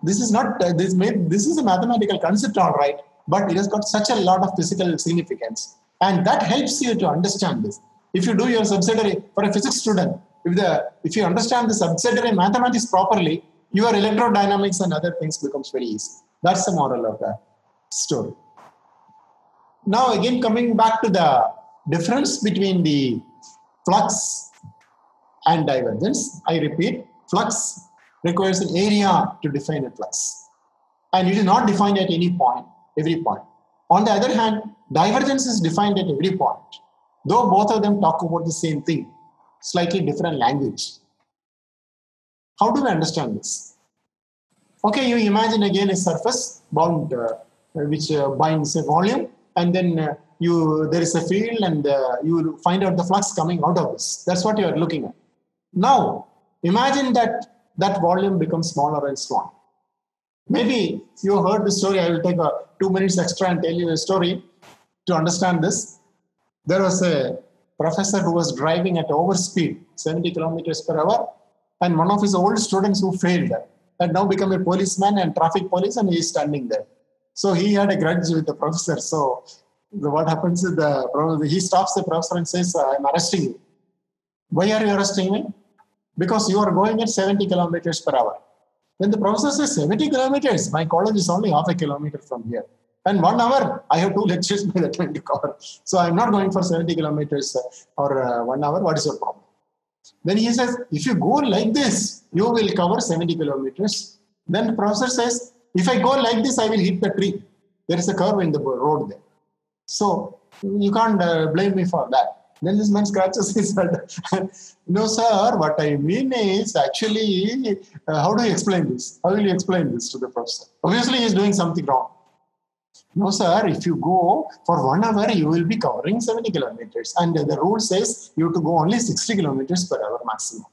this is not this is a mathematical concept, all right, but it has got such a lot of physical significance, and that helps you to understand this. If you do your subsidiary for a physics student, if you understand the subsidiary mathematics properly, your electrodynamics and other things becomes very easy. That's the moral of that story. Now again, coming back to the difference between the flux and divergence, I repeat, flux requires an area to define a flux, and it is not defined at every point. On the other hand, divergence is defined at every point, though both of them talk about the same thing, slightly different language. How do we understand this? Okay, you imagine again a surface bound which binds a volume, and then there is a field, and you will find out the flux coming out of this. That's what you are looking at. Now, imagine that volume becomes smaller and smaller. Maybe you heard the story. I will take 2 minutes extra and tell you a story to understand this. There was a professor who was driving at overspeed, 70 kilometers per hour, and one of his old students who failed had now become a policeman and traffic police, and he is standing there. So he had a grudge with the professor. So what happens is he stops the professor and says, I'm arresting you. Why are you arresting me? Because you are going at 70 kilometers per hour. Then the professor says, 70 kilometers? My college is only half a kilometer from here. And 1 hour, I have 2 lectures by the time to cover. So I'm not going for 70 kilometers or 1 hour. What is your problem? Then he says, if you go like this, you will cover 70 kilometers. Then the professor says, if I go like this, I will hit the tree. There is a curve in the road there. So you can't blame me for that. Then this man scratches his head. No, sir, what I mean is actually, how do you explain this? How will you explain this to the professor? Obviously, he is doing something wrong. No, sir, if you go for 1 hour, you will be covering 70 kilometers. And the rule says you have to go only 60 kilometers per hour maximum.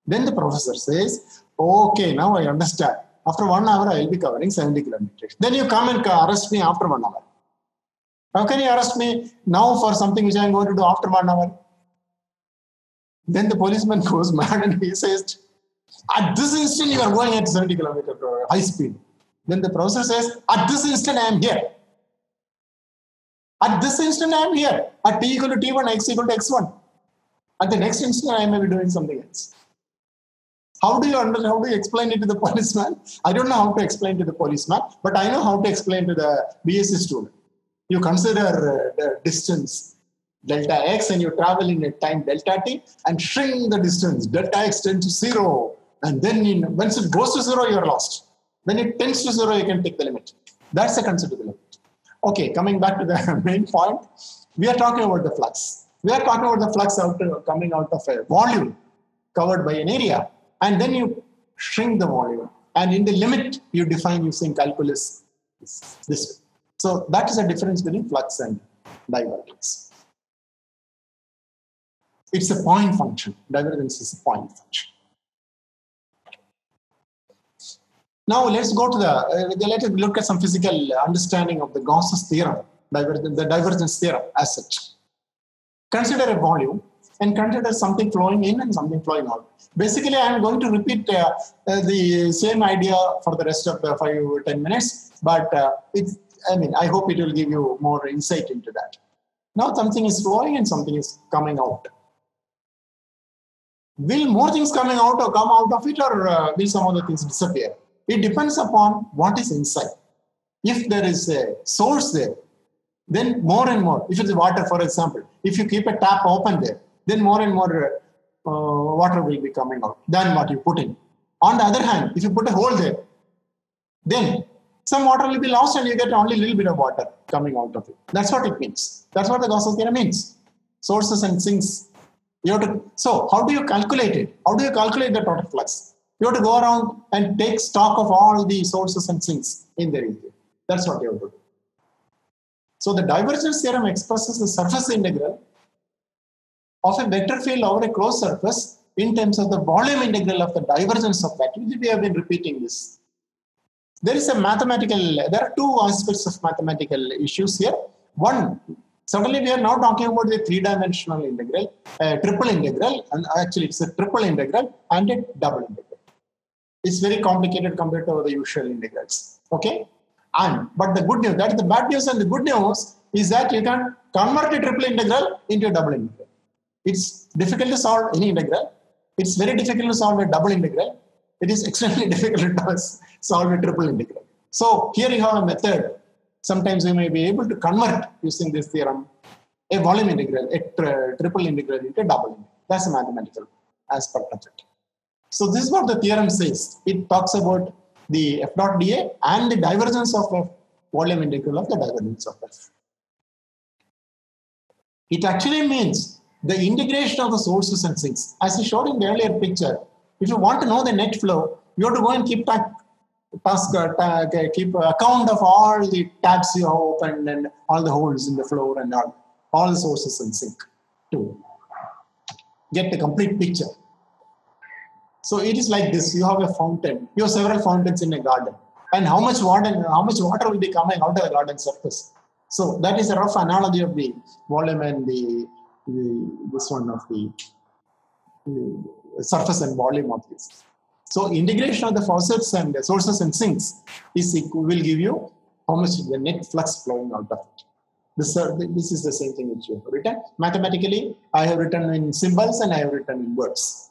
Then the professor says, okay, now I understand. After 1 hour, I will be covering 70 kilometers. Then you come and arrest me after 1 hour. How can you arrest me now for something which I am going to do after 1 hour? Then the policeman goes mad and he says, at this instant, you are going at 70 kilometers per hour, high speed. Then the professor says, at this instant, I am here. At this instant, I am here. At t equal to t1, x equal to x1. At the next instant, I may be doing something else. How do you explain it to the policeman? I don't know how to explain to the policeman, but I know how to explain to the BSc student. You consider the distance delta x and you travel in a time delta t and shrink the distance. Delta x tends to 0. And then once it goes to 0, you're lost. When it tends to 0, you can take the limit. That's the concept of the limit. Okay, coming back to the main point, we are talking about the flux. We are talking about the flux coming out of a volume covered by an area. And then you shrink the volume. And in the limit, you define using calculus this way. So that is the difference between flux and divergence. It's a point function. Divergence is a point function. Now let's go to let's look at some physical understanding of the Gauss's theorem, the divergence theorem as such. Consider a volume and consider something flowing in and something flowing out. Basically, I am going to repeat the same idea for the rest of the 5 or 10 minutes, but I hope it will give you more insight into that. Now something is flowing and something is coming out. Will more things coming out or come out of it, or will some other things disappear? It depends upon what is inside. If there is a source there, then more and more, if it's water, for example, if you keep a tap open there, then more and more water will be coming out than what you put in. On the other hand, if you put a hole there, then some water will be lost and you get only a little bit of water coming out of it. That's what it means. That's what the Gauss's theorem means. Sources and sinks. So how do you calculate it? How do you calculate the total flux? You have to go around and take stock of all the sources and sinks in the region. That's what you have to do. So the divergence theorem expresses the surface integral of a vector field over a closed surface in terms of the volume integral of the divergence of that. We have been repeating this. There are two aspects of mathematical issues here. One, suddenly we are now talking about the three-dimensional integral, triple integral, and actually it's a triple integral and a double integral. It's very complicated compared to the usual integrals. Okay? But the good news, that is the bad news, and the good news is that you can convert a triple integral into a double integral. It's difficult to solve any integral. It's very difficult to solve a double integral. It is extremely difficult to solve a triple integral. So here you have a method. Sometimes you may be able to convert using this theorem a volume integral, a triple integral into a double integral. That's a mathematical aspect of it. So this is what the theorem says. It talks about the f dot dA and the divergence of a volume integral of the divergence of f. It actually means the integration of the sources and sinks. As I showed in the earlier picture, if you want to know the net flow, you have to go and keep account of all the tabs you have opened and all the holes in the floor and all the sources and sink to get the complete picture. So it is like this. You have a fountain. You have several fountains in a garden. And how much water will be coming out of the garden surface? So that is a rough analogy of the volume and this one of the surface and volume of this. So integration of the faucets and the sources and sinks will give you how much the net flux flowing out of it. This is the same thing which you have written. Mathematically, I have written in symbols and I have written in words.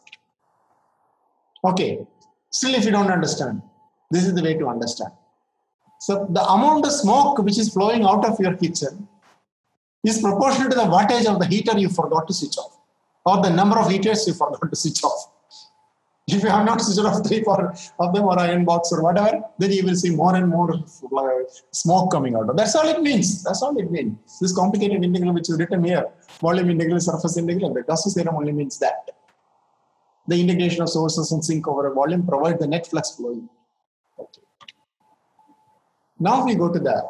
Okay, still if you don't understand, this is the way to understand. So the amount of smoke which is flowing out of your kitchen is proportional to the wattage of the heater you forgot to switch off, or the number of heaters you forgot to switch off. If you have not switched off 3 of them or iron box or whatever, then you will see more and more smoke coming out. That's all it means. That's all it means. This complicated integral which is written here, volume integral, surface integral, the Gauss's theorem only means that. The integration of sources and sink over a volume provides the net flux flowing. Okay. Now we go to the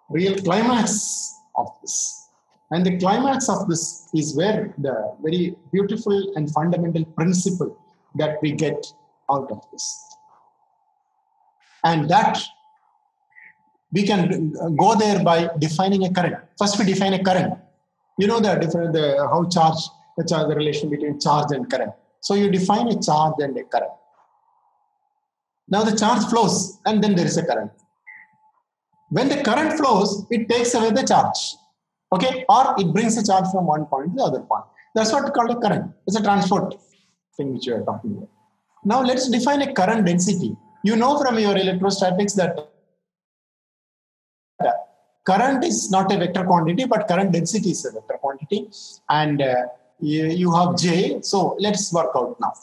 real climax of this. And the climax of this is where the very beautiful and fundamental principle that we get out of this. And that we can go there by defining a current. First we define a current. You know the relation between charge and current. So you define a charge and a current. Now the charge flows and then there is a current. When the current flows, it takes away the charge. Okay, or it brings a charge from one point to the other point. That's what we call a current. It's a transport thing which you are talking about. Now let's define a current density. You know from your electrostatics that current is not a vector quantity, but current density is a vector quantity. And you have J. So let's work out now.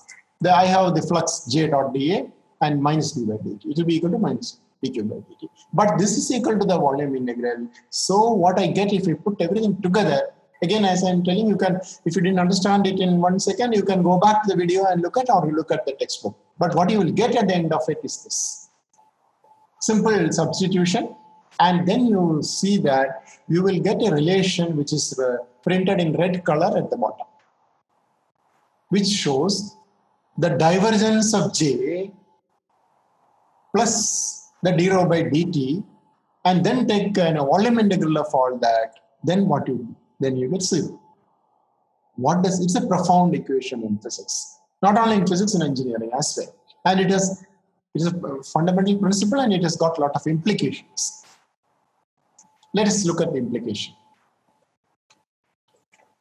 I have the flux J dot dA and minus d by dt. It will be equal to minus dq by dt. But this is equal to the volume integral. So what I get if we put everything together, again, as I'm telling you, can, if you didn't understand it in 1 second, you can go back to the video and look at, or you look at the textbook. But what you will get at the end of it is this. Simple substitution. And then you will see that you will get a relation which is printed in red color at the bottom, which shows the divergence of J plus the d rho by dt, and then take a volume integral of all that. Then what you do? Then you get 0. What does it's a profound equation in physics, not only in physics, in engineering as well. And it is a fundamental principle, and it has got a lot of implications. Let us look at the implication.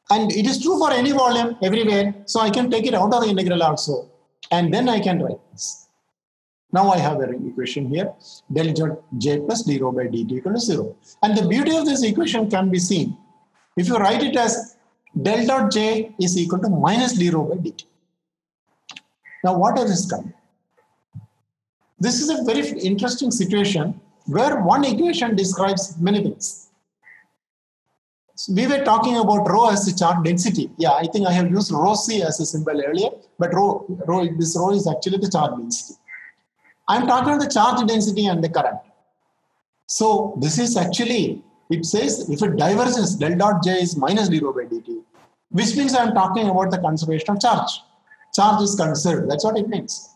And it is true for any volume everywhere. So I can take it out of the integral also. And then I can write this. Now I have the equation here. Del J plus d rho by dt equal to 0. And the beauty of this equation can be seen if you write it as del dot J is equal to minus d rho by dt. Now what does this come? This is a very interesting situation where one equation describes many things. So we were talking about rho as the charge density. Yeah, I think I have used rho C as a symbol earlier, but this rho is actually the charge density. I'm talking about the charge density and the current. So this is actually, it says if it diverges, del dot J is minus d rho by dt, which means I'm talking about the conservation of charge. Charge is conserved, that's what it means.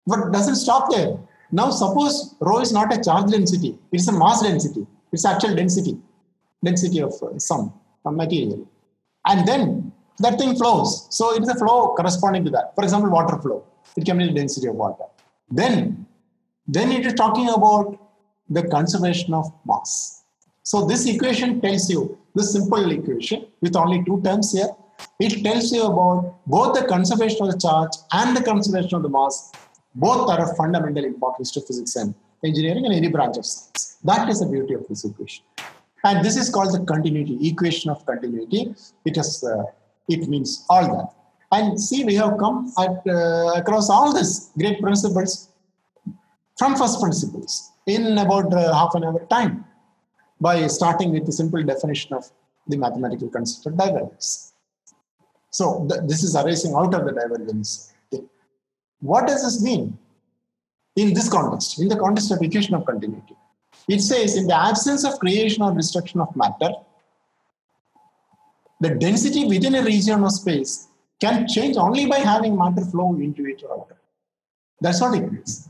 But it doesn't stop there. Now suppose rho is not a charge density, it's a mass density. It's actual density of some material. And then that thing flows. So it is a flow corresponding to that. For example, water flow. It can be the density of water. Then it is talking about the conservation of mass. So this equation tells you, this simple equation with only 2 terms here, it tells you about both the conservation of the charge and the conservation of the mass. Both are of fundamental importance to physics and engineering and any branch of science. That is the beauty of this equation. And this is called the continuity, equation of continuity. It means all that. And see, we have come across all these great principles from first principles in about half an hour time by starting with the simple definition of the mathematical concept of divergence. So this is arising out of the divergence thing. What does this mean in this context, in the context of equation of continuity? It says in the absence of creation or destruction of matter, the density within a region of space can change only by having matter flow into it or out. That's what it means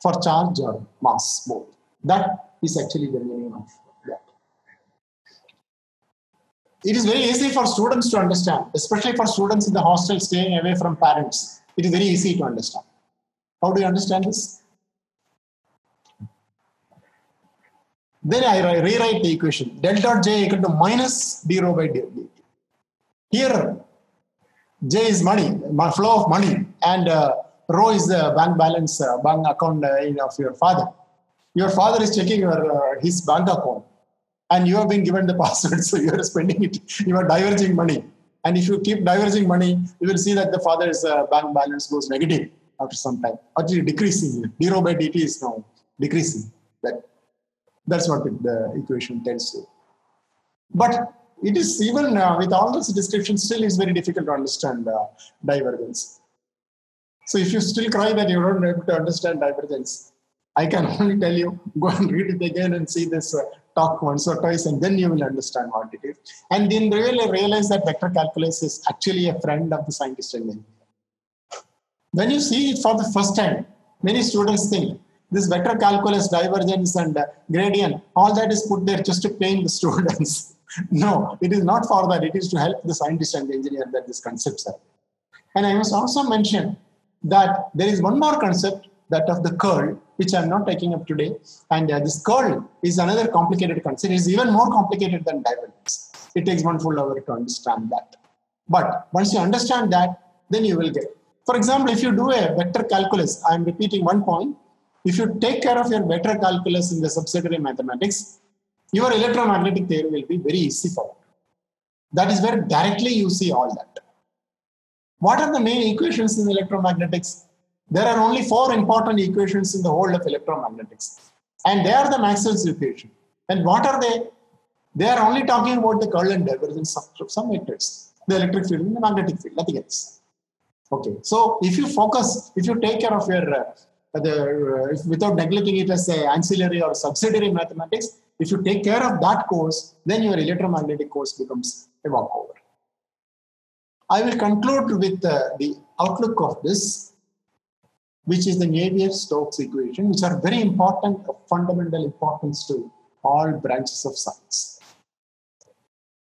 for charge or mass, both. That is actually the meaning of that. It is very easy for students to understand, especially for students in the hostel staying away from parents. It is very easy to understand. How do you understand this? Then I rewrite the equation. Del dot J equal to minus d rho by dt. Here, J is money, flow of money, and rho is the bank balance, bank account of your father. Your father is checking his bank account, and you have been given the password, so you are spending it. You are diverging money. And if you keep diverging money, you will see that the father's bank balance goes negative after some time. Actually decreasing. D rho by dt is now decreasing. That's what the equation tells you. But it is even with all this description, still is very difficult to understand divergence. So if you still cry that you don't able to understand divergence, I can only tell you, go and read it again and see this talk once or twice, and then you will understand what it is. And then really realize that vector calculus is actually a friend of the scientist and engineer. When you see it for the first time, many students think this vector calculus, divergence and gradient, all that is put there just to pain the students. No, it is not for that. It is to help the scientist and the engineer that these concepts are. And I must also mention that there is one more concept that of the curl, which I'm not taking up today. And this curl is another complicated concept. It is even more complicated than divergence. It takes one full hour to understand that. But once you understand that, then you will get. For example, if you do a vector calculus, I'm repeating one point. If you take care of your vector calculus in the subsidiary mathematics, your electromagnetic theory will be very easy for you. That is where directly you see all that. What are the main equations in electromagnetics? There are only 4 important equations in the whole of electromagnetics. And they are the Maxwell's equation. And what are they? They are only talking about the curl and divergence of some vectors. The electric field and the magnetic field, nothing else. Okay, so if you focus, if you take care of your, without neglecting it as an ancillary or subsidiary mathematics, if you take care of that course, then your electromagnetic course becomes a walkover. I will conclude with the outlook of this, which is the Navier-Stokes equation, which are very important, of fundamental importance to all branches of science.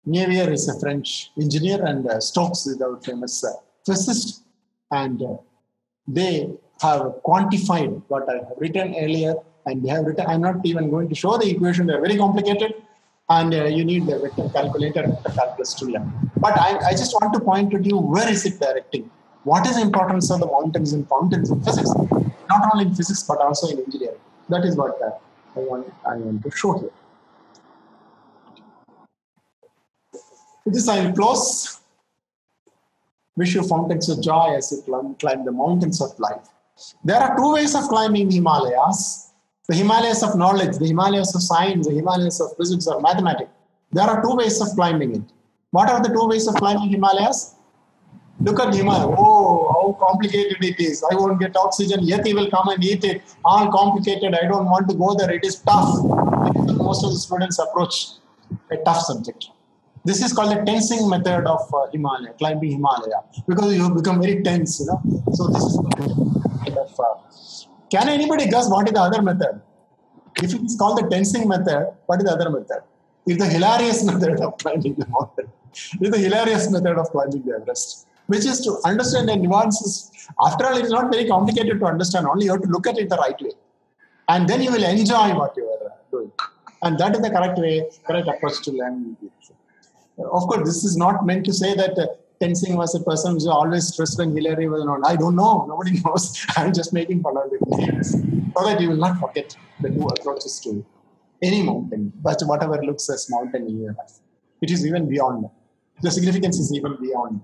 Navier is a French engineer and Stokes is our famous physicist, and they have quantified what I have written earlier, and they have written, I'm not even going to show the equation, they're very complicated, and you need the vector calculator, vector calculus to learn. But I just want to point to you, where is it directing? What is the importance of the mountains and fountains in physics? Not only in physics, but also in engineering. That is what I want to show here. With this, I will close. Wish you fountains of joy as you climb the mountains of life. There are 2 ways of climbing the Himalayas. The Himalayas of knowledge, the Himalayas of science, the Himalayas of physics or mathematics. There are 2 ways of climbing it. What are the 2 ways of climbing Himalayas? Look at Himalaya. Oh, how complicated it is. I won't get oxygen. Yeti will come and eat it. All complicated. I don't want to go there. It is tough. Most of the students approach a tough subject. This is called the tensing method of Himalaya, climbing Himalaya, because you become very tense, you know. So this is kind of. Can anybody guess what is the other method? If it is called the tensing method, what is the other method? It's the hilarious method of climbing the mountain. It's the hilarious method of climbing the Everest, which is to understand the nuances. After all, it is not very complicated to understand. Only you have to look at it the right way, and then you will enjoy what you are doing. And that is the correct way, correct approach to learning. Of course, this is not meant to say that Tenzing was a person who always stressed when Hillary was not. I don't know. Nobody knows. I'm just making fun of it. So that you will not forget the 2 approaches to any mountain, but whatever looks as mountain in your life. It is even beyond. The significance is even beyond.